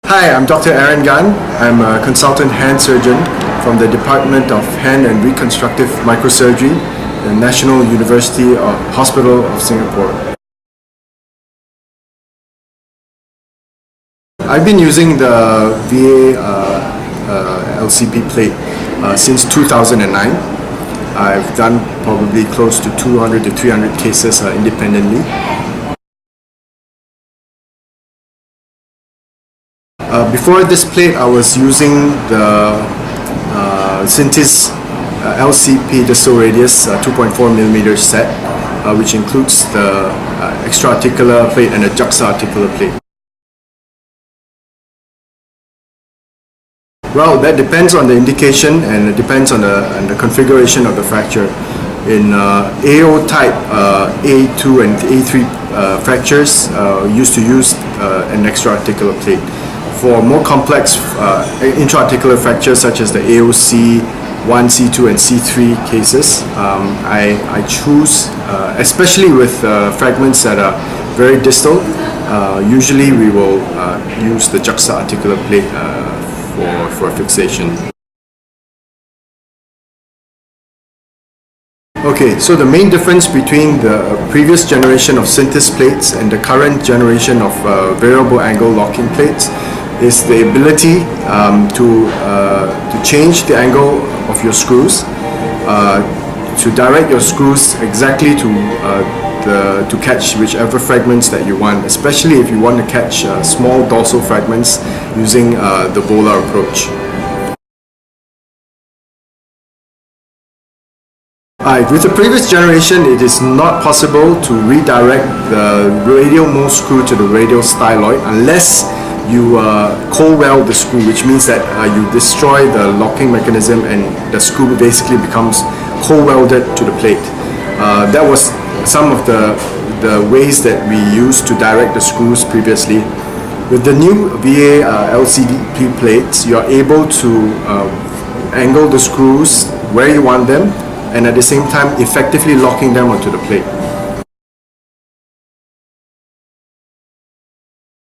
Hi, I'm Dr. Aaron Gan. I'm a consultant hand surgeon from the Department of Hand and Reconstructive Microsurgery, the National University Hospital of Singapore. I've been using the VA LCP plate since 2009. I've done probably close to 200 to 300 cases independently. Before this plate, I was using the Synthes LCP distal radius 2.4mm set, which includes the extra-articular plate and a JUXTA articular plate. Well, that depends on the indication and it depends on the configuration of the fracture. In AO type A2 and A3 fractures, used to use an extra-articular plate. For more complex intra-articular fractures such as the AOC 1, C2 and C3 cases, I choose, especially with fragments that are very distal, usually we will use the JUXTA articular plate for fixation. Okay, so the main difference between the previous generation of Synthes plates and the current generation of variable angle locking plates is the ability to change the angle of your screws, to direct your screws exactly to catch whichever fragments that you want, especially if you want to catch small dorsal fragments using the VOLAR approach. With the previous generation, it is not possible to redirect the radial mole screw to the radial styloid unless you cold weld the screw, which means that you destroy the locking mechanism and the screw basically becomes cold welded to the plate. That was some of the ways that we used to direct the screws previously. With the new VA LCP plates, you are able to angle the screws where you want them and at the same time effectively locking them onto the plate.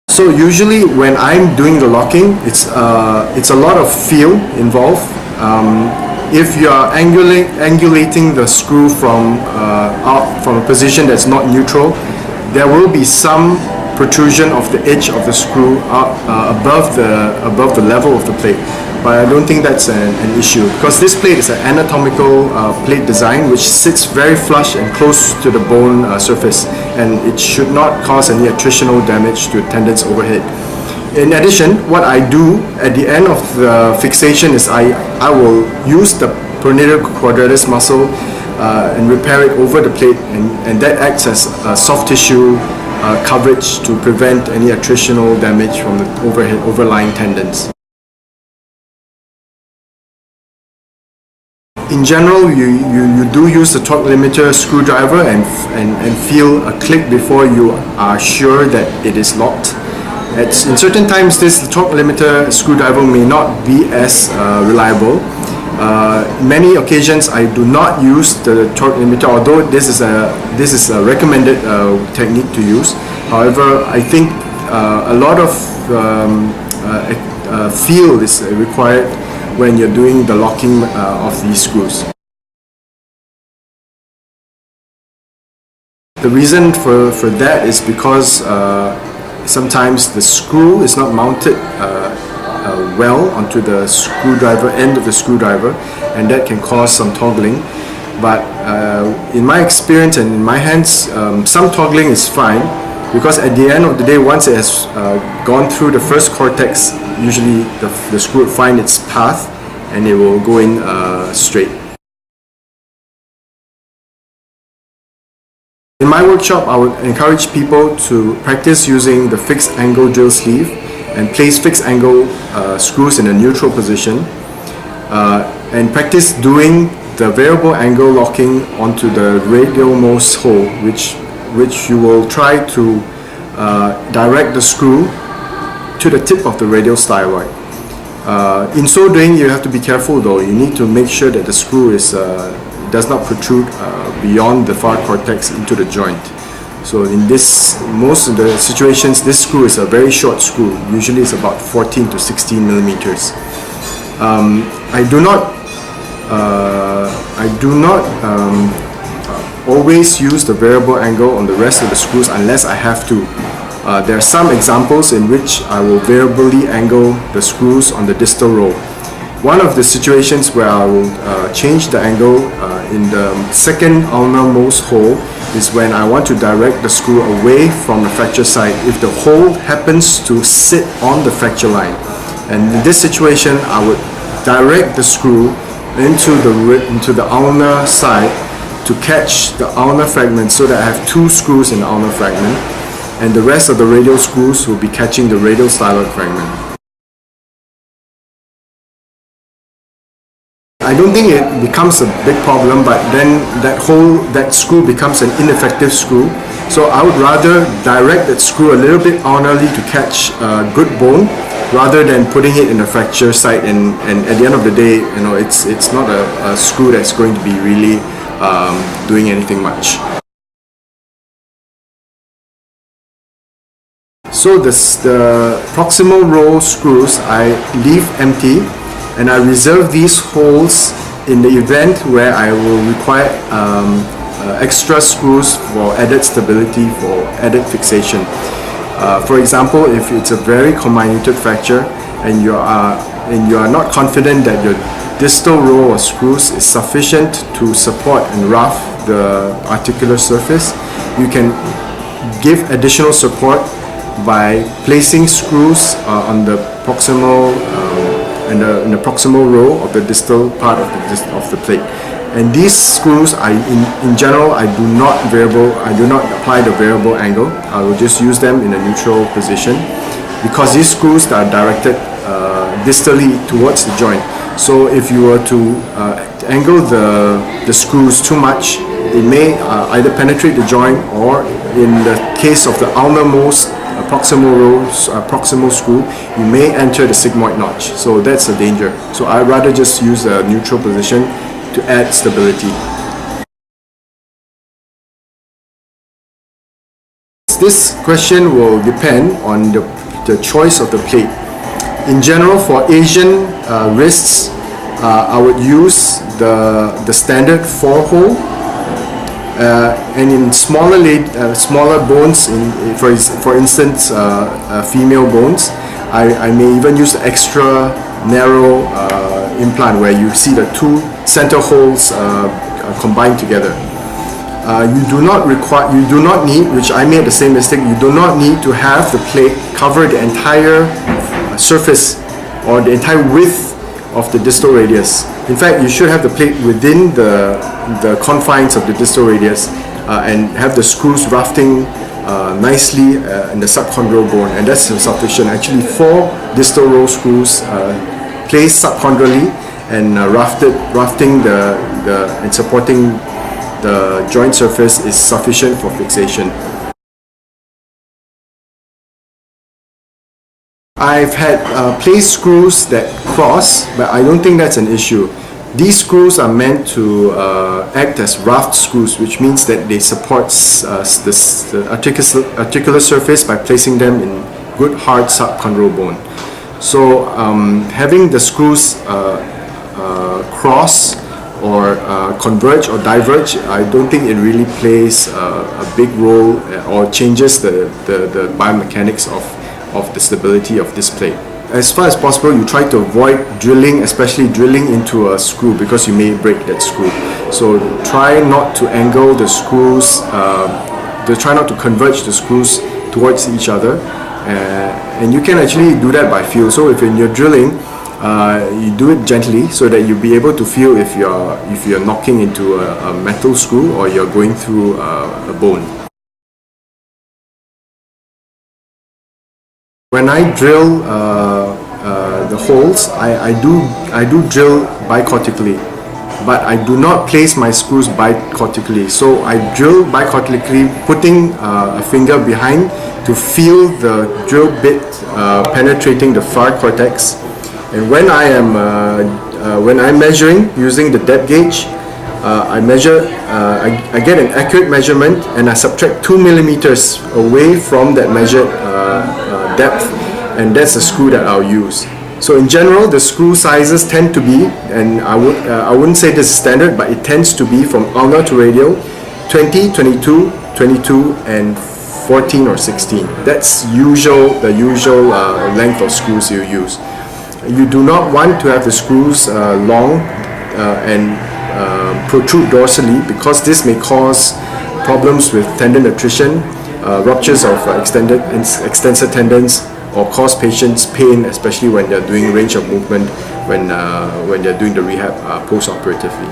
So usually when I'm doing the locking, it's a lot of feel involved. If you are angulating the screw from a position that's not neutral, there will be some protrusion of the edge of the screw above the level of the plate. But I don't think that's an issue because this plate is an anatomical plate design which sits very flush and close to the bone surface, and it should not cause any attritional damage to tendons overhead. In addition, what I do at the end of the fixation is I will use the pronator quadratus muscle and repair it over the plate, and that acts as a soft tissue coverage to prevent any attritional damage from the overlying tendons. In general, you do use the torque limiter screwdriver and feel a click before you are sure that it is locked. In certain times, this torque limiter screwdriver may not be as reliable. Many occasions, I do not use the torque limiter, although this is a recommended technique to use. However, I think a lot of feel is required when you're doing the locking of these screws. The reason for that is because sometimes the screw is not mounted well onto the screwdriver end of the screwdriver, and that can cause some toggling. But in my experience and in my hands, some toggling is fine, because at the end of the day, once it has gone through the first cortex, usually the screw will find its path and it will go in straight. In my workshop, I would encourage people to practice using the fixed angle drill sleeve and place fixed angle screws in a neutral position, and practice doing the variable angle locking onto the radial most hole, which you will try to direct the screw to the tip of the radial styroid. In so doing, you have to be careful though. You need to make sure that the screw does not protrude beyond the far cortex into the joint. So in most of the situations, this screw is a very short screw. Usually it's about 14 to 16 millimeters. I do not always use the variable angle on the rest of the screws unless I have to. There are some examples in which I will variably angle the screws on the distal row. One of the situations where I will change the angle in the second ulnar-most hole is when I want to direct the screw away from the fracture site if the hole happens to sit on the fracture line. And in this situation, I would direct the screw into the ulnar side to catch the ulnar fragment, so that I have two screws in the ulnar fragment, and the rest of the radial screws will be catching the radial styloid fragment. I don't think it becomes a big problem, but then that screw becomes an ineffective screw. So I would rather direct that screw a little bit ulnarly to catch good bone, rather than putting it in a fracture site, and at the end of the day, you know, it's not a screw that's going to be really doing anything much. So the proximal row screws I leave empty, and I reserve these holes in the event where I will require extra screws for added stability, for added fixation. For example, if it's a very comminuted fracture and you are not confident that your distal row of screws is sufficient to support and rough the articular surface, you can give additional support by placing screws on the proximal in the proximal row of the distal part of the plate. And these screws, in general, I do not apply the variable angle. I will just use them in a neutral position, because these screws are directed distally towards the joint. So if you were to angle the screws too much, it may either penetrate the joint, or in the case of the ulnar-most proximal screw, you may enter the sigmoid notch. So that's a danger. So I'd rather just use a neutral position to add stability. This question will depend on the choice of the plate. In general, for Asian wrists, I would use the standard 4-hole, and in smaller bones, for instance female bones, I may even use the extra narrow implant where you see the two center holes combined together. You do not need, which I made the same mistake, you do not need to have the plate cover the entire surface or the entire width of the distal radius. In fact, you should have the plate within the confines of the distal radius and have the screws rafting nicely in the subchondral bone, and that's sufficient. Actually, 4 distal row screws placed subchondrally and rafting and supporting the joint surface is sufficient for fixation. I've had placed screws that cross, but I don't think that's an issue. These screws are meant to act as raft screws, which means that they support the articular surface by placing them in good hard subchondral bone. So having the screws cross or converge or diverge, I don't think it really plays a big role or changes the biomechanics of the stability of this plate. As far as possible, you try to avoid drilling, especially drilling into a screw, because you may break that screw. So try not to angle the screws, try not to converge the screws towards each other, and you can actually do that by feel. So if you're drilling, you do it gently so that you'll be able to feel if you're knocking into a metal screw or you're going through a bone. When I drill the holes, I do drill bicortically, but I do not place my screws bicortically. So I drill bicortically, putting a finger behind to feel the drill bit penetrating the far cortex. And when I'm measuring using the depth gauge, I measure, I get an accurate measurement, and I subtract 2 millimeters away from that measured depth, and that's the screw that I'll use. So in general, the screw sizes tend to be, and I wouldn't say this is standard, but it tends to be from ulnar to radial, 20, 22, 22, and 14 or 16. That's the usual length of screws you use. You do not want to have the screws long and protrude dorsally, because this may cause problems with tendon attrition, ruptures of extensor tendons, or cause patients pain, especially when they're doing range of movement when they're doing the rehab post-operatively.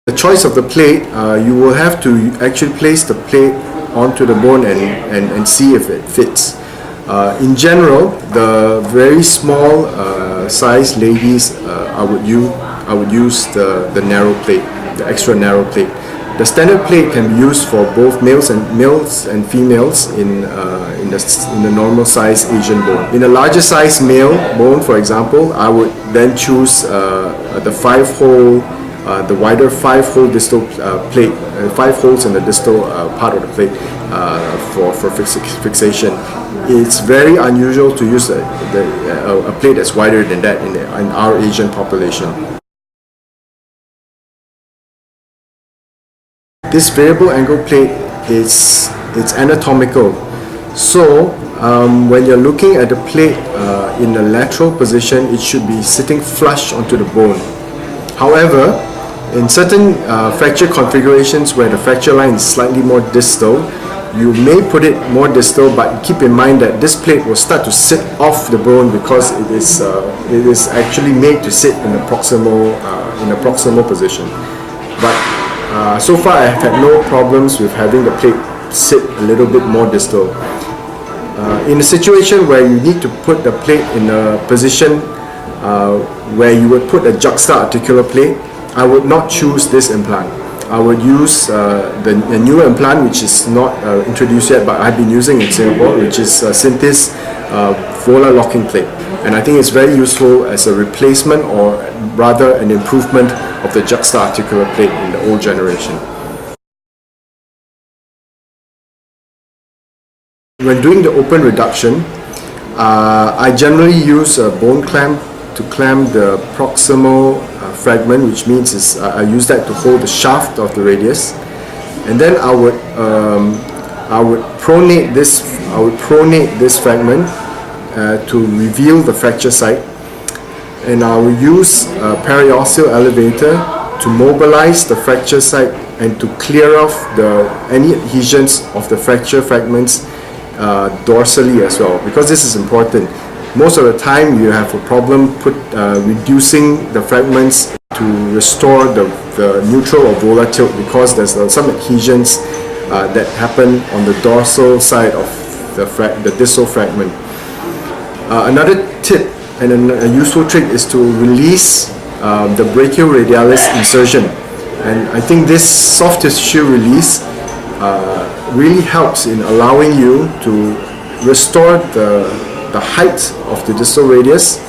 The choice of the plate, you will have to actually place the plate onto the bone and see if it fits. In general, the very small size ladies, I would use the narrow plate, the extra narrow plate. The standard plate can be used for both males and females in the normal size Asian bone. In a larger size male bone, for example, I would then choose the 5-hole, the wider 5-hole distal plate, 5 holes in the distal part of the plate for fixation. It's very unusual to use a plate that's wider than that in our Asian population. This variable angle plate it's anatomical. So when you're looking at the plate in the lateral position, it should be sitting flush onto the bone. However, in certain fracture configurations where the fracture line is slightly more distal, you may put it more distal, but keep in mind that this plate will start to sit off the bone because it is actually made to sit in the proximal position. But so far I have had no problems with having the plate sit a little bit more distal. In a situation where you need to put the plate in a position where you would put a JUXTA articular plate, I would not choose this implant. I would use the newer implant, which is not introduced yet, but I've been using in Singapore, which is Synthes VOLAR locking plate. And I think it's very useful as a replacement, or rather an improvement of the JUXTA articular plate in the old generation. When doing the open reduction, I generally use a bone clamp to clamp the proximal fragment, which means I use that to hold the shaft of the radius, and then I would pronate this fragment to reveal the fracture site, and I will use a periosseal elevator to mobilize the fracture site and to clear off any adhesions of the fracture fragments dorsally as well, because this is important. Most of the time you have a problem reducing the fragments to restore the neutral or volar tilt, because there's some adhesions that happen on the dorsal side of the distal fragment. Another tip and a useful trick is to release the brachioradialis insertion, and I think this soft tissue release really helps in allowing you to restore the height of the distal radius,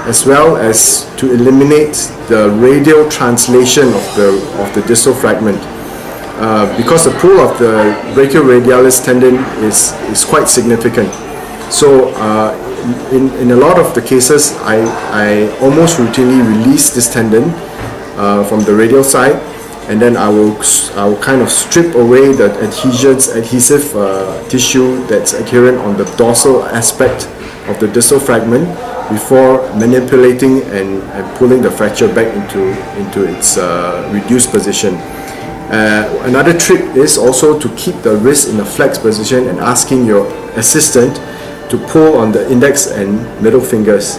as well as to eliminate the radial translation of the distal fragment, because the pull of the brachioradialis tendon is quite significant. So in a lot of the cases, I almost routinely release this tendon from the radial side, and then I will kind of strip away the adhesive tissue that's adherent on the dorsal aspect of the distal fragment before manipulating and pulling the fracture back into its reduced position. Another trick is also to keep the wrist in a flex position and asking your assistant to pull on the index and middle fingers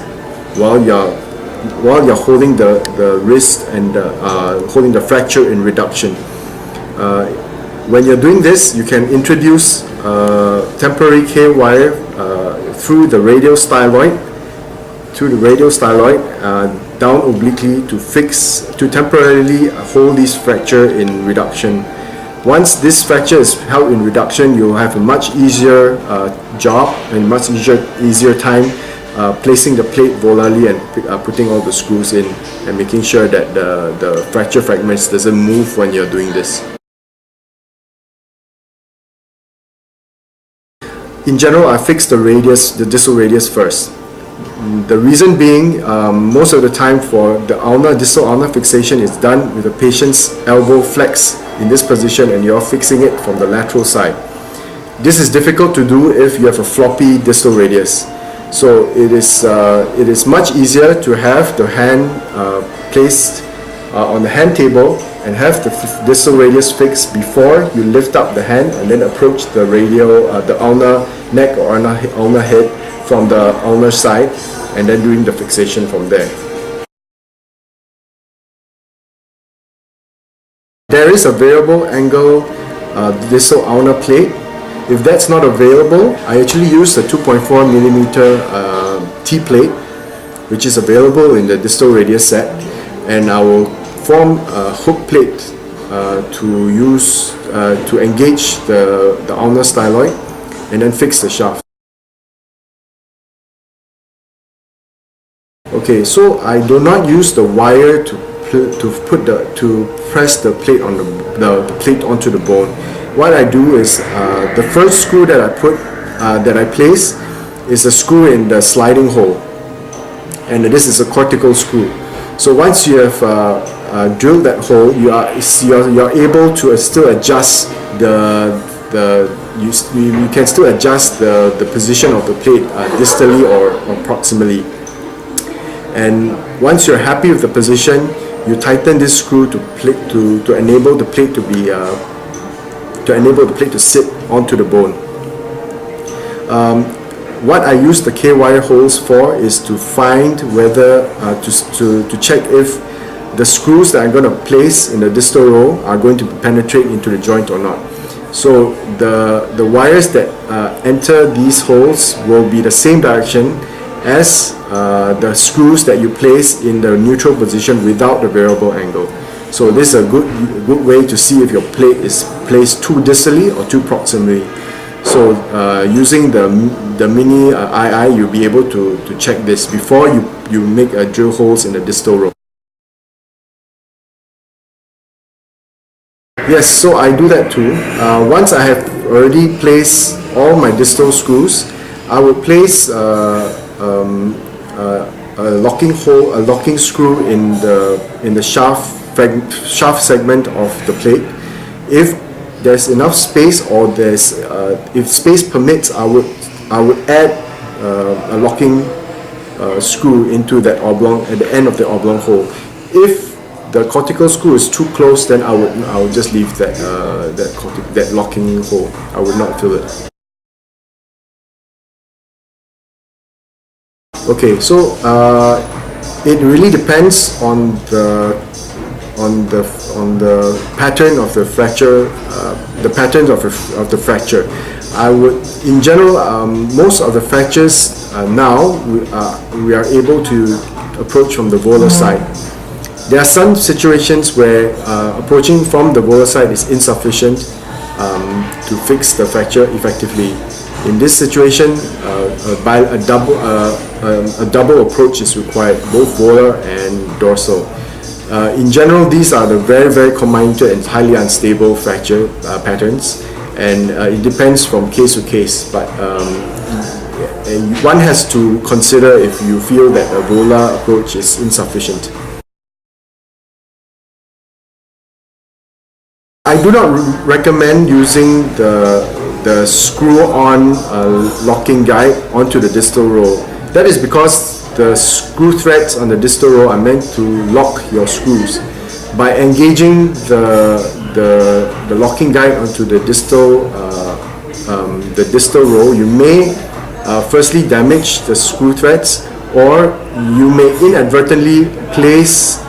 while you're holding the wrist and holding the fracture in reduction. When you're doing this, you can introduce temporary K-wire through the radial styloid down obliquely to temporarily hold this fracture in reduction. Once this fracture is held in reduction, you'll have a much easier job and much easier time placing the plate volarly and putting all the screws in and making sure that the fracture fragments doesn't move when you're doing this. In general, I fix the radius, the distal radius first. The reason being, most of the time for the ulnar, distal ulnar fixation is done with the patient's elbow flex in this position and you're fixing it from the lateral side. This is difficult to do if you have a floppy distal radius. So it is much easier to have the hand placed on the hand table and have the distal radius fixed before you lift up the hand and then approach the radial, the ulnar neck or ulnar head from the ulnar side, and then doing the fixation from there. There is a variable angle distal ulnar plate. If that's not available, I actually use the 2.4mm T-plate, which is available in the distal radius set, and I will form a hook plate to use to engage the ulnar styloid and then fix the shaft. Okay, so I do not use the wire to press the plate on the plate onto the bone. What I do is the first screw that I place is a screw in the sliding hole, and this is a cortical screw. So once you have drilled that hole, you are able to still adjust you can still adjust the position of the plate distally or proximally. And once you're happy with the position, you tighten this screw to enable the plate to sit onto the bone. What I use the K-wire holes for is to find whether to check if the screws that I'm going to place in the distal row are going to penetrate into the joint or not. So the wires that enter these holes will be the same direction as the screws that you place in the neutral position without the variable angle. So this is a good way to see if your plate is placed too distally or too proximally. So using the mini II, you'll be able to check this before you make drill holes in the distal row. Yes, so I do that too. Once I have already placed all my distal screws, I will place a locking screw in the shaft segment of the plate. If there's enough space, or if space permits, I would add a locking screw into that oblong at the end of the oblong hole. If the cortical screw is too close, then I would just leave that locking hole. I would not fill it. Okay, so it really depends on the pattern of the fracture, the patterns of the fracture. I would, in general, most of the fractures now we are able to approach from the volar side. There are some situations where approaching from the volar side is insufficient to fix the fracture effectively. In this situation, a double approach is required, both volar and dorsal. In general, these are the very comminuted and highly unstable fracture patterns, and it depends from case to case, but one has to consider if you feel that a volar approach is insufficient. I do not recommend using the screw-on locking guide onto the distal row. That is because the screw threads on the distal row are meant to lock your screws. By engaging the locking guide onto the distal row, you may firstly damage the screw threads, or you may inadvertently place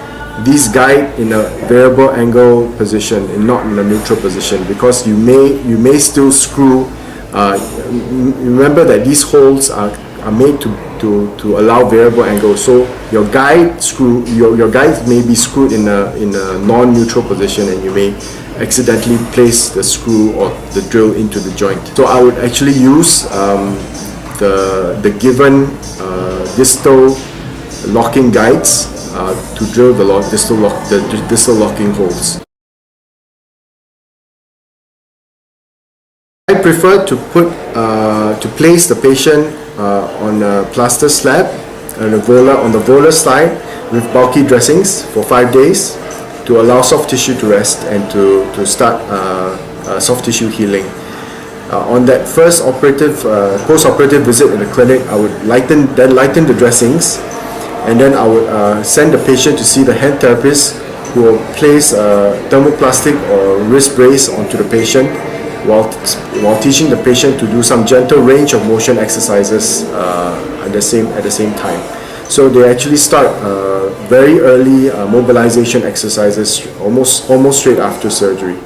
this guide in a variable angle position and not in a neutral position, because you may still screw. Remember that these holes are made to allow variable angle, so your guide may be screwed in a non-neutral position, and you may accidentally place the screw or the drill into the joint. So I would actually use the given distal locking guides to drill the distal locking holes. I prefer to place the patient on a plaster slab and on the volar side with bulky dressings for 5 days to allow soft tissue to rest and to start soft tissue healing. On that first post-operative visit in the clinic, I would lighten the dressings, and then I would send the patient to see the hand therapist, who will place a thermoplastic or wrist brace onto the patient while teaching the patient to do some gentle range of motion exercises at the same time. So they actually start very early mobilization exercises almost straight after surgery.